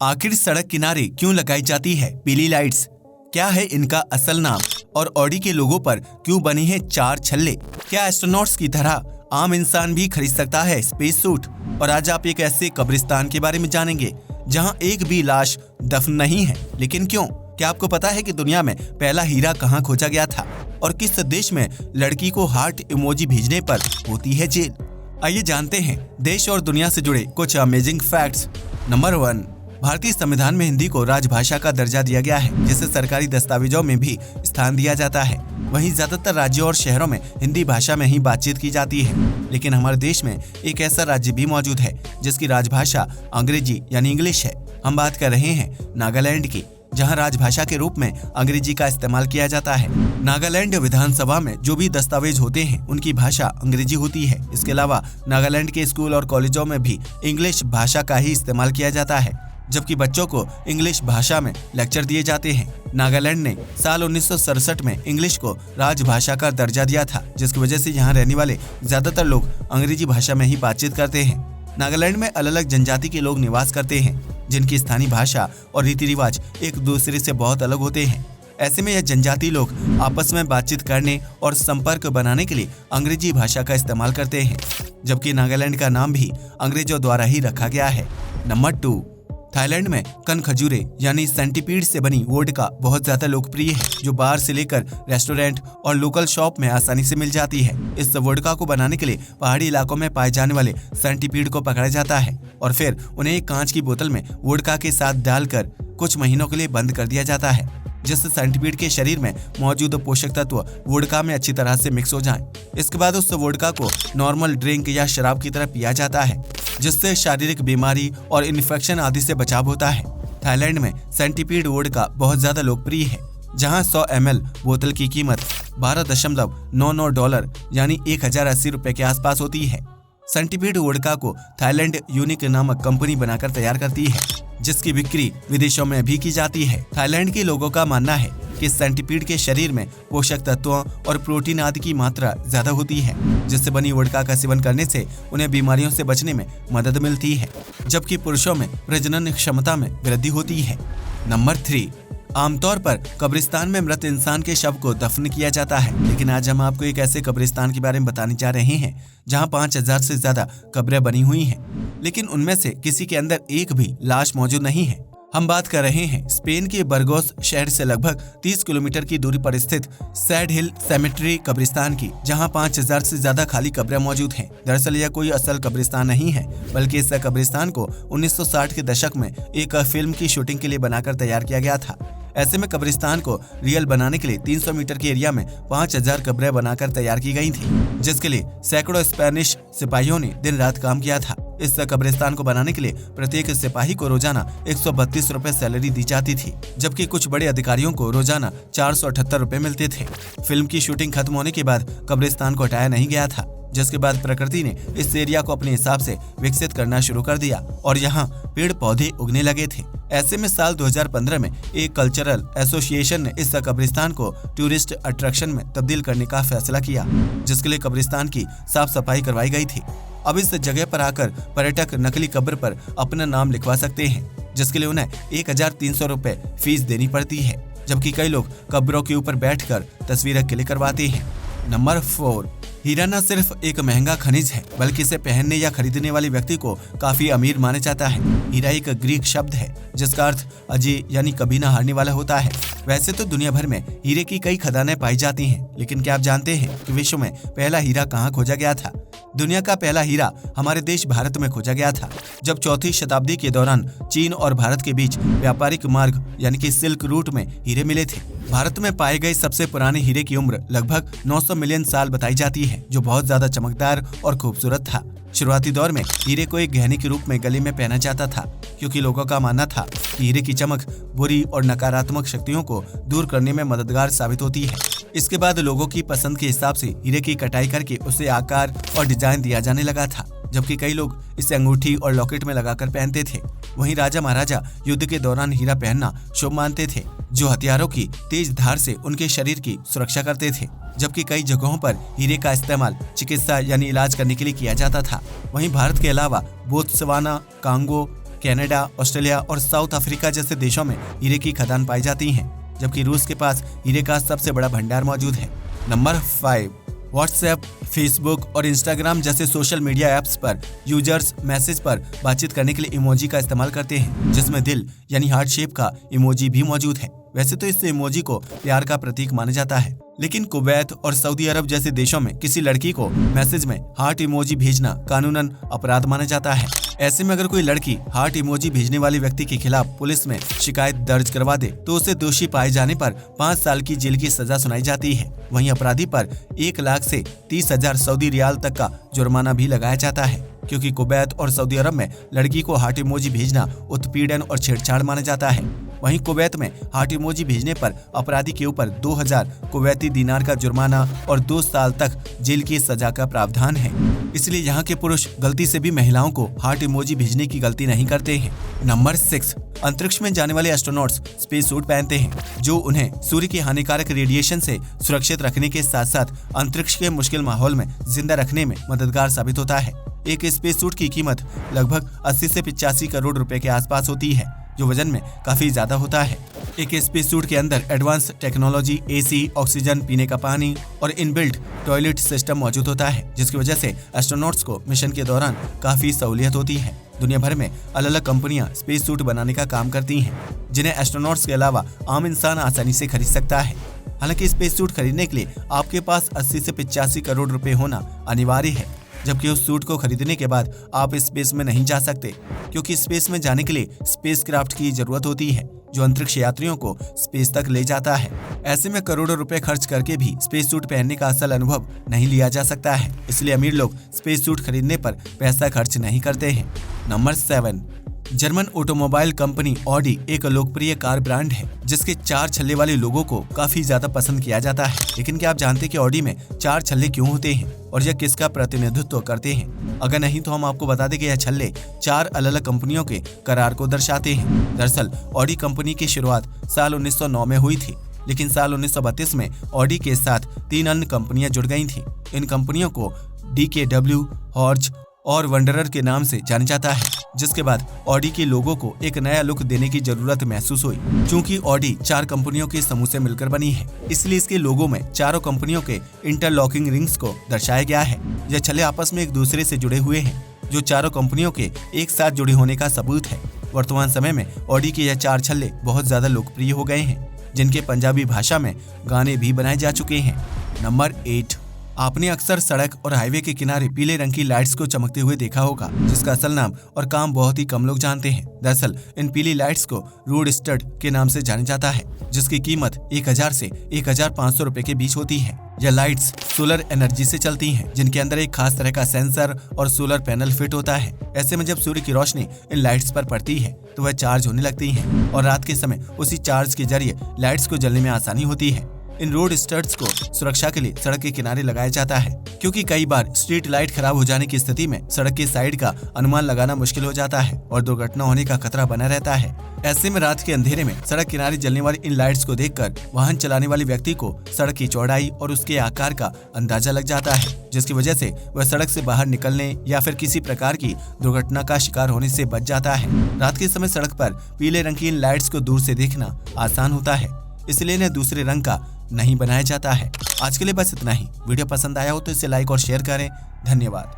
आखिर सड़क किनारे क्यों लगाई जाती है पीली लाइट्स? क्या है इनका असल नाम? और ऑडी के लोगों पर क्यों बने हैं 4 छल्ले? क्या एस्ट्रोनॉट्स की तरह आम इंसान भी खरीद सकता है स्पेस सूट? और आज आप एक ऐसे कब्रिस्तान के बारे में जानेंगे जहां एक भी लाश दफन नहीं है। लेकिन क्यों? क्या आपको पता है कि दुनिया में पहला हीरा कहां खोजा गया था और किस देश में लड़की को हार्ट इमोजी भेजने पर होती है जेल? आइए जानते हैं देश और दुनिया से जुड़े कुछ अमेजिंग फैक्ट्स। नंबर 1, भारतीय संविधान में हिंदी को राजभाषा का दर्जा दिया गया है, जिसे सरकारी दस्तावेजों में भी स्थान दिया जाता है। वहीं ज्यादातर राज्यों और शहरों में हिंदी भाषा में ही बातचीत की जाती है। लेकिन हमारे देश में एक ऐसा राज्य भी मौजूद है जिसकी राजभाषा अंग्रेजी यानी इंग्लिश है। हम बात कर रहे हैं नागालैंड की, जहां राजभाषा के रूप में अंग्रेजी का इस्तेमाल किया जाता है। नागालैंड विधानसभा में जो भी दस्तावेज होते हैं उनकी भाषा अंग्रेजी होती है। इसके अलावा नागालैंड के स्कूल और कॉलेजों में भी इंग्लिश भाषा का ही इस्तेमाल किया जाता है, जबकि बच्चों को इंग्लिश भाषा में लेक्चर दिए जाते हैं। नागालैंड ने साल 1967 में इंग्लिश को राजभाषा का दर्जा दिया था, जिसकी वजह से यहाँ रहने वाले ज्यादातर लोग अंग्रेजी भाषा में ही बातचीत करते हैं। नागालैंड में अलग अलग जनजाति के लोग निवास करते हैं, जिनकी स्थानीय भाषा और रीति रिवाज एक दूसरे से बहुत अलग होते हैं। ऐसे में यह जनजाति लोग आपस में बातचीत करने और संपर्क बनाने के लिए अंग्रेजी भाषा का इस्तेमाल करते हैं, जबकि नागालैंड का नाम भी अंग्रेजों द्वारा ही रखा गया है। नंबर 2, थाईलैंड में कन खजूरे यानी सेंटीपीड से बनी वोडका बहुत ज्यादा लोकप्रिय है, जो बाहर से लेकर रेस्टोरेंट और लोकल शॉप में आसानी से मिल जाती है। इस वोडका को बनाने के लिए पहाड़ी इलाकों में पाए जाने वाले सेंटीपीड को पकड़ा जाता है और फिर उन्हें एक कांच की बोतल में वोडका के साथ डालकर कुछ महीनों के लिए बंद कर दिया जाता है, जिससे सेंटीपीड के शरीर में मौजूद पोषक तत्व वोडका में अच्छी तरह से मिक्स हो जाएं। इसके बाद उस वोडका को नॉर्मल ड्रिंक या शराब की तरह पिया जाता है, जिससे शारीरिक बीमारी और इन्फेक्शन आदि से बचाव होता है। थाईलैंड में सेंटीपीड वोडका बहुत ज्यादा लोकप्रिय है, जहां 100 ml बोतल की कीमत $12.99 यानी 1080 रुपए के आसपास होती है। सेंटीपीड वोडका को थाईलैंड यूनिक नामक कंपनी बनाकर तैयार करती है, जिसकी बिक्री विदेशों में भी की जाती है। थाईलैंड के लोगों का मानना है कि सेंटीपीड के शरीर में पोषक तत्वों और प्रोटीन आदि की मात्रा ज्यादा होती है, जिससे बनी वोडका का सेवन करने से उन्हें बीमारियों से बचने में मदद मिलती है, जबकि पुरुषों में प्रजनन क्षमता में वृद्धि होती है। नंबर 3, आमतौर पर कब्रिस्तान में मृत इंसान के शव को दफन किया जाता है, लेकिन आज हम आपको एक ऐसे कब्रिस्तान के बारे में बताने जा रहे हैं जहां 5000 से ज्यादा कब्रें बनी हुई हैं, लेकिन उनमें से किसी के अंदर एक भी लाश मौजूद नहीं है। हम बात कर रहे हैं स्पेन के बर्गोस शहर से लगभग 30 किलोमीटर की दूरी पर स्थित सैड हिल सेमेट्री कब्रिस्तान की, जहां 5000 से ज्यादा खाली कब्रें मौजूद हैं। दरअसल यह कोई असल कब्रिस्तान नहीं है, बल्कि इस कब्रिस्तान को 1960 के दशक में एक फिल्म की शूटिंग के लिए बनाकर तैयार किया गया था। ऐसे में कब्रिस्तान को रियल बनाने के लिए 300 मीटर के एरिया में 5000 कब्रें बनाकर तैयार की गई थी, जिसके लिए सैकड़ों स्पेनिश सिपाहियों ने दिन रात काम किया था। इस कब्रिस्तान को बनाने के लिए प्रत्येक सिपाही को रोजाना 132 रुपए सैलरी दी जाती थी, जबकि कुछ बड़े अधिकारियों को रोजाना 478 रुपए मिलते थे। फिल्म की शूटिंग खत्म होने के बाद कब्रिस्तान को हटाया नहीं गया था, जिसके बाद प्रकृति ने इस एरिया को अपने हिसाब से विकसित करना शुरू कर दिया और यहाँ पेड़ पौधे उगने लगे थे। ऐसे में साल 2015 में एक कल्चरल एसोसिएशन ने इस कब्रिस्तान को टूरिस्ट अट्रैक्शन में तब्दील करने का फैसला किया, जिसके लिए कब्रिस्तान की साफ सफाई करवाई गई थी। अब इस जगह पर आकर पर्यटक नकली कब्र पर अपना नाम लिखवा सकते हैं, जिसके लिए उन्हें 1300 रुपए फीस देनी पड़ती है, जबकि कई लोग कब्रों के ऊपर बैठकर तस्वीरें क्लिक करवाते हैं। नंबर 4, हीरा न सिर्फ एक महंगा खनिज है, बल्कि इसे पहनने या खरीदने वाले व्यक्ति को काफी अमीर माना जाता है। हीरा एक ग्रीक शब्द है जिसका अर्थ अजय यानी कभी न हारने वाला होता है। वैसे तो दुनिया भर में हीरे की कई खदानें पाई जाती हैं, लेकिन क्या आप जानते हैं कि विश्व में पहला हीरा कहाँ खोजा गया था? दुनिया का पहला हीरा हमारे देश भारत में खोजा गया था, जब 4वीं शताब्दी के दौरान चीन और भारत के बीच व्यापारिक मार्ग यानी कि सिल्क रूट में हीरे मिले थे। भारत में पाए गए सबसे पुराने हीरे की उम्र लगभग 900 मिलियन साल बताई जाती है, जो बहुत ज्यादा चमकदार और खूबसूरत था। शुरुआती दौर में हीरे को एक गहने के रूप में गले में पहना जाता था, क्योंकि लोगों का मानना था कि हीरे की चमक बुरी और नकारात्मक शक्तियों को दूर करने में मददगार साबित होती है। इसके बाद लोगों की पसंद के हिसाब से हीरे की कटाई करके उसे आकार और डिजाइन दिया जाने लगा था, जबकि कई लोग इसे अंगूठी और लॉकेट में लगाकर पहनते थे। वहीं राजा महाराजा युद्ध के दौरान हीरा पहनना शुभ मानते थे, जो हथियारों की तेज धार से उनके शरीर की सुरक्षा करते थे, जबकि कई जगहों पर हीरे का इस्तेमाल चिकित्सा यानी इलाज करने के लिए किया जाता था। वहीं भारत के अलावा बोत्सवाना, कांगो, कनाडा, ऑस्ट्रेलिया और साउथ अफ्रीका जैसे देशों में हीरे की खदान पाई जाती हैं, जबकि रूस के पास हीरे का सबसे बड़ा भंडार मौजूद है। नंबर 5, व्हाट्सएप, फेसबुक और इंस्टाग्राम जैसे सोशल मीडिया ऐप्स पर यूजर्स मैसेज पर बातचीत करने के लिए इमोजी का इस्तेमाल करते हैं, जिसमें दिल यानी हार्ट शेप का इमोजी भी मौजूद है। वैसे तो इस इमोजी को प्यार का प्रतीक माना जाता है, लेकिन कुवैत और सऊदी अरब जैसे देशों में किसी लड़की को मैसेज में हार्ट इमोजी भेजना कानूनन अपराध माना जाता है। ऐसे में अगर कोई लड़की हार्ट इमोजी भेजने वाले व्यक्ति के खिलाफ पुलिस में शिकायत दर्ज करवा दे तो उसे दोषी पाए जाने पर 5 साल की जेल की सजा सुनाई जाती है। वहीं अपराधी पर 1 लाख से 30,000 सऊदी रियाल तक का जुर्माना भी लगाया जाता है, क्योंकि कुवैत और सऊदी अरब में लड़की को हार्ट इमोजी भेजना उत्पीड़न और छेड़छाड़ माना जाता है। वहीं कुवैत में हार्ट इमोजी भेजने पर अपराधी के ऊपर 2000 कुवैती दिनार का जुर्माना और 2 साल तक जेल की सजा का प्रावधान है। इसलिए यहाँ के पुरुष गलती से भी महिलाओं को हार्ट इमोजी भेजने की गलती नहीं करते हैं। नंबर 6, अंतरिक्ष में जाने वाले एस्ट्रोनॉट्स स्पेस सूट पहनते हैं, जो उन्हें सूर्य की हानिकारक रेडिएशन से सुरक्षित रखने के साथ साथ अंतरिक्ष के मुश्किल माहौल में जिंदा रखने में मददगार साबित होता है। एक स्पेस सूट की कीमत लगभग 80 से 85 करोड़ रुपए के आसपास होती है, जो वजन में काफी ज्यादा होता है। एक स्पेस सूट के अंदर एडवांस टेक्नोलॉजी, एसी, ऑक्सीजन, पीने का पानी और इनबिल्ट टॉयलेट सिस्टम मौजूद होता है, जिसकी वजह से एस्ट्रोनॉट्स को मिशन के दौरान काफी सहूलियत होती है। दुनिया भर में अलग अलग कंपनियां स्पेस सूट बनाने का काम करती हैं, जिन्हें एस्ट्रोनॉट्स के अलावा आम इंसान आसानी से खरीद सकता है। हालांकि स्पेस सूट खरीदने के लिए आपके पास 80 से 85 करोड़ रुपए होना अनिवार्य है, जबकि उस सूट को खरीदने के बाद आप स्पेस में नहीं जा सकते, क्योंकि स्पेस में जाने के लिए स्पेसक्राफ्ट की जरूरत होती है, जो अंतरिक्ष यात्रियों को स्पेस तक ले जाता है। ऐसे में करोड़ों रुपए खर्च करके भी स्पेस सूट पहनने का असल अनुभव नहीं लिया जा सकता है। इसलिए अमीर लोग स्पेस सूट खरीदने पर पैसा खर्च नहीं करते हैं। Number 7, German automobile company Audi एक लोकप्रिय कार ब्रांड है, जिसके 4 छल्ले वाले लोगों को काफी ज्यादा पसंद किया जाता है। लेकिन क्या आप जानते हैं कि ऑडी में 4 छल्ले क्यों होते हैं और यह किसका प्रतिनिधित्व करते हैं? अगर नहीं तो हम आपको बता दें कि यह छल्ले 4 अलग अलग कंपनियों के करार को दर्शाते हैं। दरअसल ऑडी कंपनी की शुरुआत साल 1909 में हुई थी, लेकिन साल 1932 में ऑडी के साथ 3 अन्य कंपनियां जुड़ गई थीं। इन कंपनियों को DKW, हॉर्च और वंडरर के नाम से जाना जाता है, जिसके बाद ऑडी के लोगों को एक नया लुक देने की जरूरत महसूस हुई। चूंकि ऑडी 4 कंपनियों के समूह से मिलकर बनी है, इसलिए इसके लोगों में चारों कंपनियों के इंटरलॉकिंग रिंग्स को दर्शाया गया है। यह छल्ले आपस में एक दूसरे से जुड़े हुए हैं, जो चारों कंपनियों के एक साथ जुड़े होने का सबूत है। वर्तमान समय में ऑडी के यह 4 छल्ले बहुत ज्यादा लोकप्रिय हो गए हैं, जिनके पंजाबी भाषा में गाने भी बनाए जा चुके हैं। नंबर 8, आपने अक्सर सड़क और हाईवे के किनारे पीले रंग की लाइट्स को चमकते हुए देखा होगा, जिसका असल नाम और काम बहुत ही कम लोग जानते हैं। दरअसल इन पीली लाइट्स को रोड स्टड के नाम से जाना जाता है, जिसकी कीमत 1000 से 1500 रुपए के बीच होती है। यह लाइट्स सोलर एनर्जी से चलती हैं, जिनके अंदर एक खास तरह का सेंसर और सोलर पैनल फिट होता है। ऐसे में जब सूर्य की रोशनी इन लाइट्स पर पड़ती है तो वह चार्ज होने लगती हैं और रात के समय उसी चार्ज के जरिए लाइट्स को जलने में आसानी होती है। इन रोड स्टड्स को सुरक्षा के लिए सड़क के किनारे लगाया जाता है, क्योंकि कई बार स्ट्रीट लाइट खराब हो जाने की स्थिति में सड़क के साइड का अनुमान लगाना मुश्किल हो जाता है और दुर्घटना होने का खतरा बना रहता है। ऐसे में रात के अंधेरे में सड़क किनारे जलने वाली इन लाइट्स को देखकर वाहन चलाने वाले व्यक्ति को सड़क की चौड़ाई और उसके आकार का अंदाजा लग जाता है, जिसकी वजह से वह सड़क से बाहर निकलने या फिर किसी प्रकार की दुर्घटना का शिकार होने से बच जाता है। रात के समय सड़क पर पीले रंग की इन लाइट्स को दूर से देखना आसान होता है, इसलिए इन्हें दूसरे रंग का नहीं बनाया जाता है। आज के लिए बस इतना ही। वीडियो पसंद आया हो तो इसे लाइक और शेयर करें। धन्यवाद।